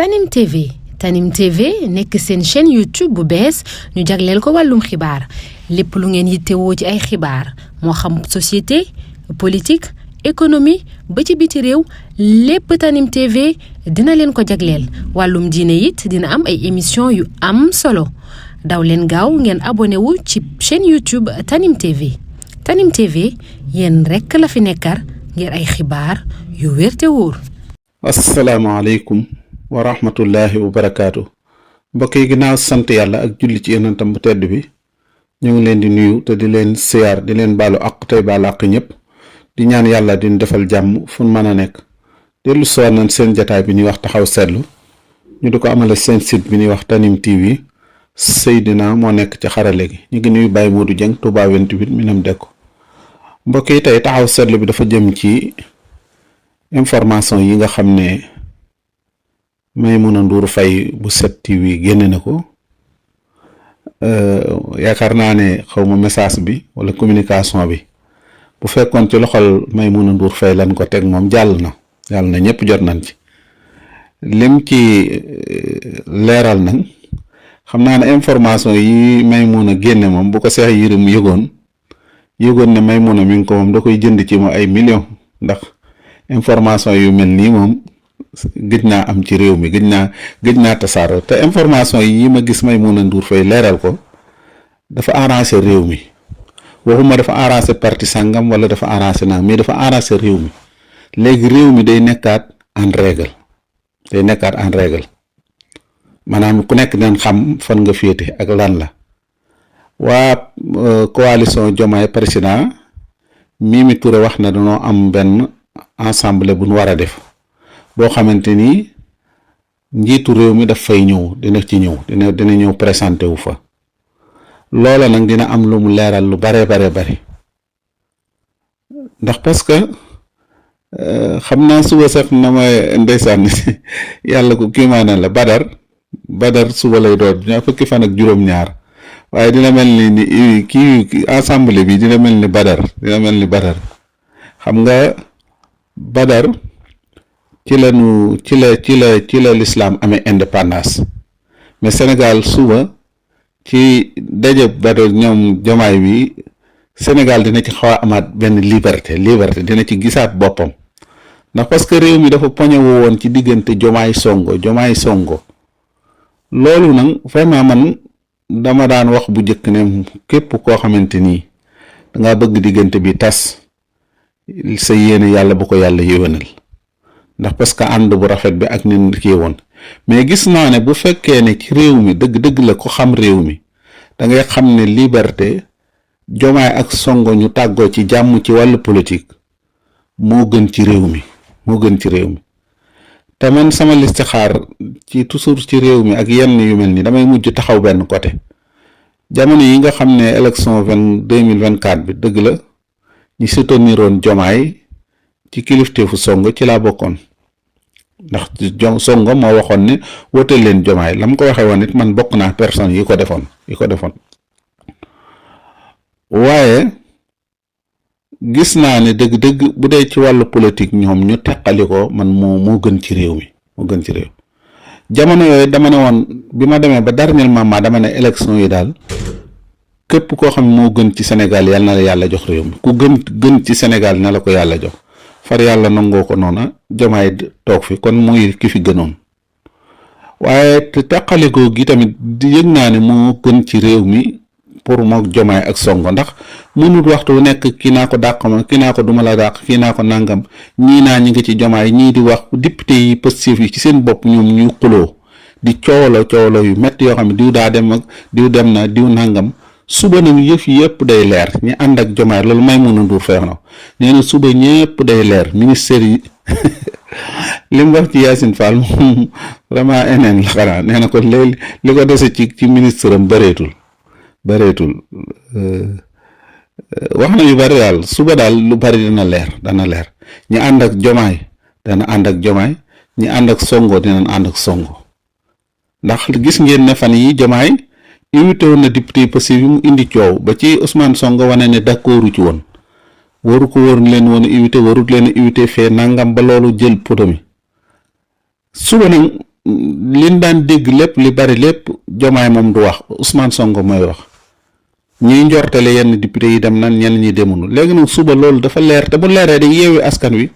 Tanim TV nekk seen chaîne YouTube bu bees ñu jagleel ko wàllum xibaar lépp lu ngeen yittewoo ci ay xibaar moo xam société politique économie ba ci biti réew lépp Tanim TV dina leen ko jagleel wàllum diine it dina am ay émission yu am solo daw leen gaaw ngeen abonné wu ci chaîne YouTube Tanim TV yéen rekk la fi nekkar ngir ay xibaar yu wér te wóor. asalaamaaleykum wa rahmatullahi wa barakaatu mbokk yi ginnaaw sant yàlla ak julli ci yonentam bu tedd bi ñu ngi leen di nuyu te di leen siyaar di leen baalu àq tey baalu àq ñëpp di ñaan yàlla di defal jàmm fu mën a nekk dellu soo nañ seen jataay bi ñuy wax taxaw seetlu ñu di ko amale seen site bi ñuy wax Tanim TV Seydina moo nekk ci xarale gi ñu ngi nuyu Baye Modou Dieng Touba 28 Minam Dekko mbokk yi tey taxaw seetlu bi dafa jëm ci information yi nga xam ne Maimouna Ndour Faye bu 7TV génne na ko yaakaar naa ne xawma message bi wala communication bi bu fekkoon ci loxol Maimouna Ndour Faye lan ko teg moom jàll na ñëpp jot nañ ci lim ci leeral nag xam naa ne information yi Maimouna génne moom bu ko Seex Yërim yëgoon ne Maimouna mi ngi ko moom da koy jënd ci moom ay millions ndax information yu mel nii moom gëj naa am ci réew mi gëj naa tasaaroo te information yi ma gis Maimouna Ndour Faye leeral ko dafa arrangé réew mi waxuma dafa arrangé parti sàngam wala dafa arrangé naa mais dafa arrangé réew mi léegi réew mi day nekkaat en règle maanaam ku nekk dinañ xam fan nga féete ak lan la waa coalition Diomaye président Mimi Touré wax na dañoo am benn assemblée bu ñu war a def boo xamante ni njiitu réew mi daf fay ñëw dina ñëw présenté wu fa loola nag dina am lu mu leeral lu bare ndax parce que xam naa suba sax na ma ndeysaan yàlla ko kiimaana la badar suba lay doon ñaar fukki fan ak juróom-ñaar waaye dina mel ni kii assemblée bi dina mel ni badar xam nga badar ci la l'islam amee indépendance mais Sénégal suba ci daje badar ñoom Diomaye bi Sénégal dina ci xaw a amaat benn liberté dina ci gisaat boppam ndax parce que réew mi dafa poñewu woon ci diggante Diomaye Sonko loolu nag vraiment man dama daan wax bu njëkk ne képp koo xamante nii danga bëgg diggante bi tas sa yéene yàlla bu ko yàlla yéwénal ndax parce que ànd bu rafet bi ak nin kii woon mais gis naa ne bu fekkee ne ci réew mi dëgg la ko xam réew mi da ngay xam ne liberté Diomaye ak Sonko ñu tàggoo ci jàmm ci wàllu politique moo gën ci réew mi te man sama listixaar ci toujours ci réew mi ak yenn yu mel ni damay mujj taxaw benn côté jamono yi nga xam ne élection 2024 bi dëgg la ñi souteniroon Diomaye ci kilifteefu Sonko ci laa bokkoon ndax Sonko moo waxoon ne wote leen Diomaye la mu ko waxee woon it man bokk naa personne yi ko defoon waaye gis naa ne dëgg bu dee ci wàllu politique ñoom ñu teqali ko man moo gën ci réew mi jamono yooyu dama ne woon bi ma demee ba dernier moment dama ne élection yi daal képp koo xam ne moo gën ci Sénégal yàlla na la yàlla jox réew mi ku gën ci Sénégal na la ko yàlla jox far yàlla nangoo ko noona Diomaye toog fi kon muy ki fi gënoon waaye te teqalikoo gi tamit yëg naa ne moo gën ci réew mi pour mook Diomaye ak Sonko ndax mënut waxtu nekk kii naa ko dàq ma kii naa ko duma la dàq kii naa ko nàngam ñii naa ñi ngi ci Diomaye ñii di wax député yi Pastef yi ci seen bopp ñoom ñuy xuloo di coowaloo yu metti yoo xam ne diw daa dem ak diw dem na diw nàngam suba nag yëf yëpp day leer ñi ànd ak Diomaye loolu Maimouna Ndour Faye na nee na suba ñëpp day leer ministère yi li mu wax ci Yacine Fall moom vraiment eneen la xanaa nee na ko léegi li ko dese ci ministre am bëreetul wax na yu bari daal suba daal lu bari dana leer ñi ànd ak Diomaye dana ànd ak Diomaye ñi ànd ak Sonko dinañ ànd ak Sonko ndax gis ngeen ne fan yi Diomaye invité woon na député Pastef yi mu indi coow ba ci Ousmane Sonko wane ne d'accordu ci woon waru leen woon invité warut leen invité fee nangam ba loolu jël poto mi suba nag liñ daan dégg lépp li bari lépp Diomaye moom du wax Ousmane Sonko mooy wax ñuy njortale yenn député yi dem nan ñenn ñi demunu léegi nag suba loolu dafa leer te bu leeree day yeewi askan wi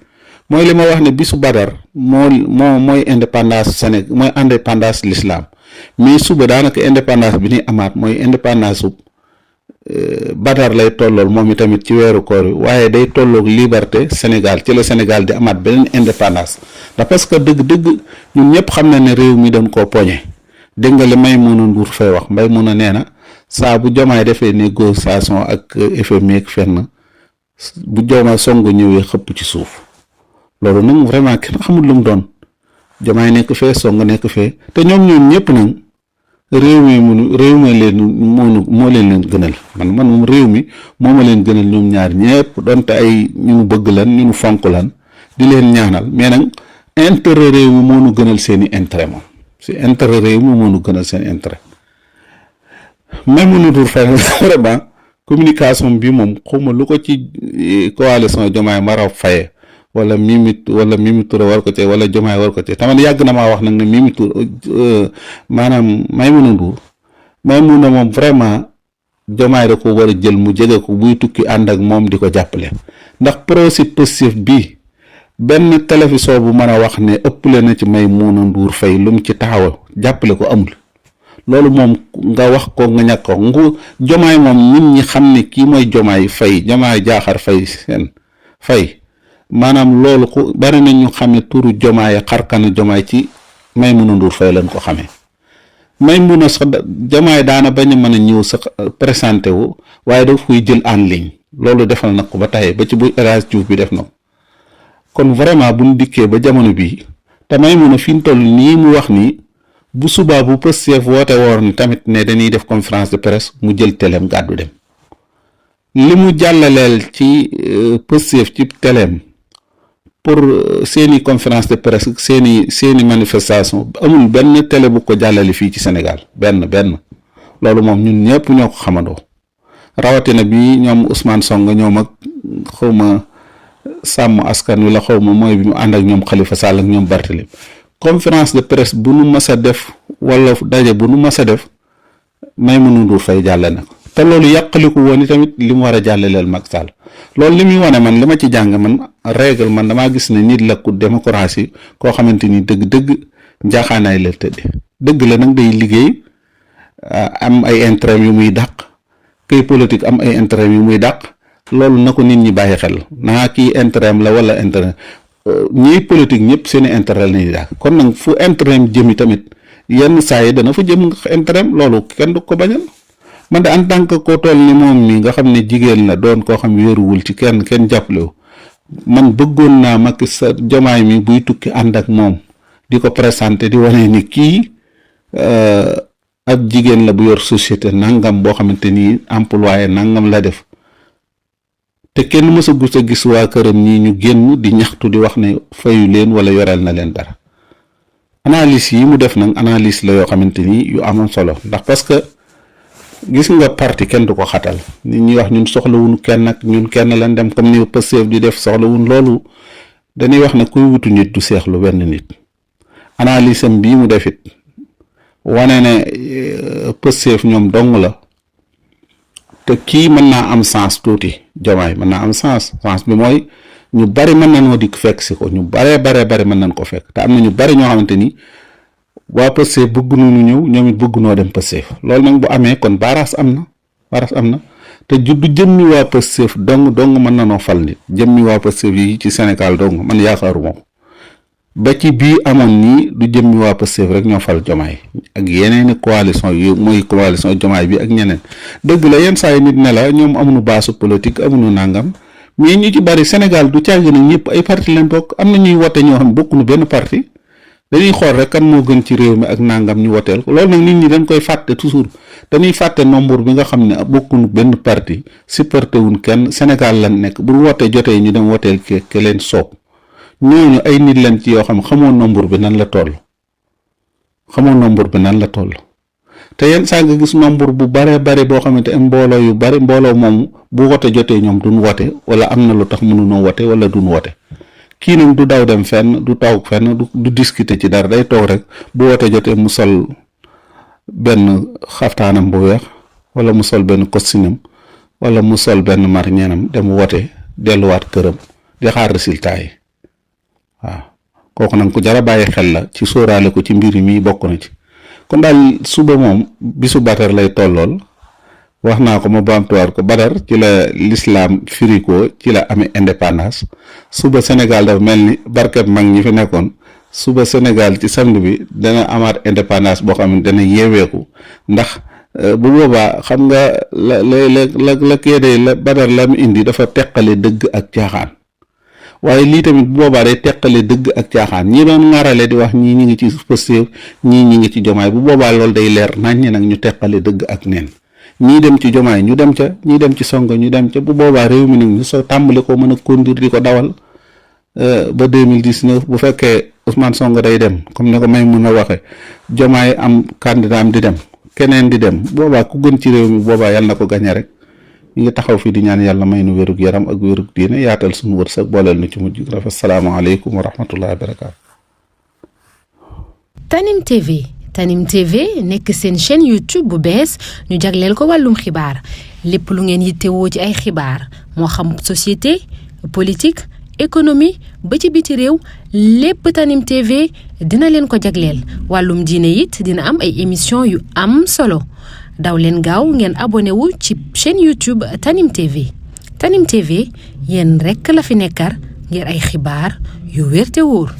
mooy li ma wax ne bisu Badar mooy indépendance Sénégal mooy indépendance l'islam mais suba daanaka indépendance bi ñuy amaat mooy indépendance su Badar lay tollool moom itamit ci weeru koor wi waaye day tolloog liberté Sénégal ci la Sénégal di amaat beneen indépendance ndax parce que dëgg-dëgg ñun ñëpp xam na ne réew mi dañ koo poñe dégg nga li Maïmouna Ndour fay wax Maïmouna nee na saa bu Diomaye defee négociation ak FMI ak fenn bu Diomaye songu ñëwee xëpp ci suuf loolu nag vraiment kenn xamul lu mu doon Diomaye nekk fee song nekk fee te ñoom ñëpp nag réew mi leen moo leen gënal man moom réew mi moo ma leen gënal ñoom ñaar ñëpp donte ay ñu bëgg lan ñu fonk lan di leen ñaanal mais nag intérêt réew mi moo nu gënal seeni intérêt moom si intérêt réew mi moo nu gënal seen intérêt même mu nutur fay vraiment communication bi moom xawma lu ko ci coalition Diomaye mara faye wala Mimi Touré war ko ci wala Diomaye war ko ci tamit yàgg na maa wax nag ne Mimi Touré maanaam Maïmouna Ndour Maïmouna moom vraiment Diomaye da ko war a jël mu jege ko buy tukki ànd ak moom di ko jàppale ndax projet Pastef bi benn télévision bu mën a wax ne ëppale na ci Maïmouna Ndour Faye lu mu ci taxawal jàppale ko amul loolu moom nga wax ko nga ñàkk ko Diomaye moom nit ñi xam ne kii mooy Diomaye Faye Diomaye Diakhar Faye seen Faye maanaam loolu ku bari na ñu xamee turu Diomaye xarkanu Diomaye ci Maïmouna Ndour Faye lañ ko xamee Maïmouna sax Diomaye daana bañ a mën a ñëw sax présenté wu waaye daf koy jël en ligne loolu defal na ko ba tey ba ci bu El Hadj Diouf bi def na ko kon vraiment bu ñu dikkee ba jamono bii te Maïmouna fi ñu toll nii mu wax nii bu subaa bu Pastef woote woon tamit ne dañuy def conférence de presse mu jël téléem gàddu dem li mu jàllaleel ci Pastef ci téléem pour seeni conférence de presse seeni manifestation amul benn télé bu ko jàllale fii ci Sénégal benn loolu moom ñun ñëpp ñoo ko xamandoo rawatina bi ñoom Ousmane Sonko ñoom ak xawma sàmm askan wi la xawma mooy bi mu ànd ak ñoom Khalifa Sall ak ñoom Barthélémy conférence de presse bu nu mas a def wala daje bu nu mas a def Maïmouna Ndour Faye jàlle na ko te loolu yàqaliku woon i tamit li mu war a jàllaleel Macky Sall loolu li muy wane man li ma ci jàng man règle man damaa gis ne nit la ku démocratie koo xamante ni dëgg njaaxaanaay la tëdde dëgg la nag day liggéey am ay intérêt yu muy dàq kay politique am ay intérêt yu muy dàq loolu na ko nit ñi bàyyi xel naa kii intérêt am la wala intérêt ñiy politique ñëpp seeni intérêt la ñuy dàq kon nag fu intérêt am jëmi tamit yenn saa yi dana fa jëm intérêt am loolu kenn du ko bañal man de en tant que koo toll ni moom mi nga xam ne jigéen la doon koo xam wéeruwul ci kenn jàppalewu man bëggoon naa Macky sa Diomaye mi buy tukki ànd ak moom di ko présenté di wane ni kii ab jigéen la bu yor société nangam boo xamante ni employé nangam la def te kenn mësa gus a gis waa këram ñii ñu génn di ñaxtu di wax ne fayu leen wala yoreel na leen dara analyse yi mu def nag analyse la yoo xamante ni yu amoon solo ndax parce que gis nga parti kenn du ko xatal nit ñi wax ñun soxlawuñu kenn ak ñun kenn lañ dem comme ni Pastef di def soxlawuñ loolu dañuy wax ne kuy wutu nit du seexlu benn nit analyse am bii mu defit wane ne Pastef ñoom dong la te kii mën naa am sens tuuti Diomaye mën naa am sens bi mooy ñu bari mën nañoo dikk fekk si ko ñu bari mën nañ ko fekk te am na ñu bari ñoo xamante ni waa Pastef bëgg nañu ñëw ñoom it bëgg noo dem Pastef loolu nag bu amee kon baaraas am na te du jëmmi waa Pastef dong mën na noo fal nit jëmmi waa Pastef yi ci Sénégal dong man yaakaaruma ko ba ci bii amoon nii du jëmmi waa Pastef rek ñoo fal Diomaye ak yeneeni coalition yu mooy coalition Diomaye bi ak ñeneen dëgg la yenn saa yi nit ne la ñoom amuñu baasu politique amuñu nangam mais ñu ci bari Sénégal du caagi na ñëpp ay parti leen bokk am na ñuy wote ñoo xam bokkuñu benn parti dañuy xool rek kan moo gën ci réew mi ak nangam ñu woteel ko loolu nag nit ñi dañ koy fàtte toujours dañuy fàtte nombre bi nga xam ne bokkuñu benn parti supporté wuñ kenn Sénégal lan nekk bu wote jotee ñu dem woteel ke leen soob ñooñu ay nit lañ ci yoo xam xamoo nombre bi nan la toll te yenn saa nga gis nombre bu bare boo xamante ne mbooloo yu bari mbooloo moom bu wote jotee ñoom duñ wote wala am na lu tax mënunoo wote wala duñ wote kii nag du daw dem fenn, du toog fenn, du discuter ci dara, day toog rek bu wootee jotee mu sol benn xaftaanam bu weex wala mu sol benn costume wala mu sol benn marñeenam dem woote delluwaat këram di xaar résultat yi waaw kooku nag ku jar a bàyyi xel la ci sóoraale ko ci mbir mi bokk na ci. kon daal suba moom bisu Badar lay tollool wax naa ko ma baamtuwaat ko Badar ci la l'islam firiko ci la amee indépendance suba Sénégal dafa mel ni barkeb mag ñi fi nekkoon suba Sénégal ci samedi bi dana amaat indépendance boo xam ne dana yeeweeku ndax bu boobaa xam nga la kéedee la Badar la mu indi dafa teqale dëgg ak caaxaan waaye lii tamit bu boobaa day teqale dëgg ak caaxaan ñi doon ŋarale di wax ñii ñi ngi ci Pastef ñii ñi ngi ci Jomaay bu boobaa loolu day leer nañ ñi nag ñu teqale dëgg ak neen ñii dem ci Jomaay ñu dem ca ñii dem ci Sonko ñu dem ca bu boobaa réew mi nag ñu soo tàmbali ko mën a conduire di ko dawal ba 2019 bu fekkee Ousmane Sonko day dem comme ni ko may mun a waxe Jomaay am candidat am di dem keneen di dem boobaa ku gën ci réew mi boobaa yàlla na ko gañe rek ñu ngi taxaw fii di ñaan yàlla may nu wérug yaram ak wérug diine yaatal suñu wërsëg booleel nu ci mujj rafet salaamaaleykum wa rahmatullahi wa barakaatu. Tanim TV nekk seen chaîne YouTube bu bees ñu jagleel ko wàllum xibaar lépp lu ngeen yittewoo ci ay xibaar moo xam société politique économie ba ci biti réew lépp Tanim TV dina leen ko jagleel wàllum diine it dina am ay émission yu am solo daw leen gaaw ngeen abonné wu ci chaîne YouTube Tanim TV yéen rekk la fi nekkar ngir ay xibaar yu wér te wóor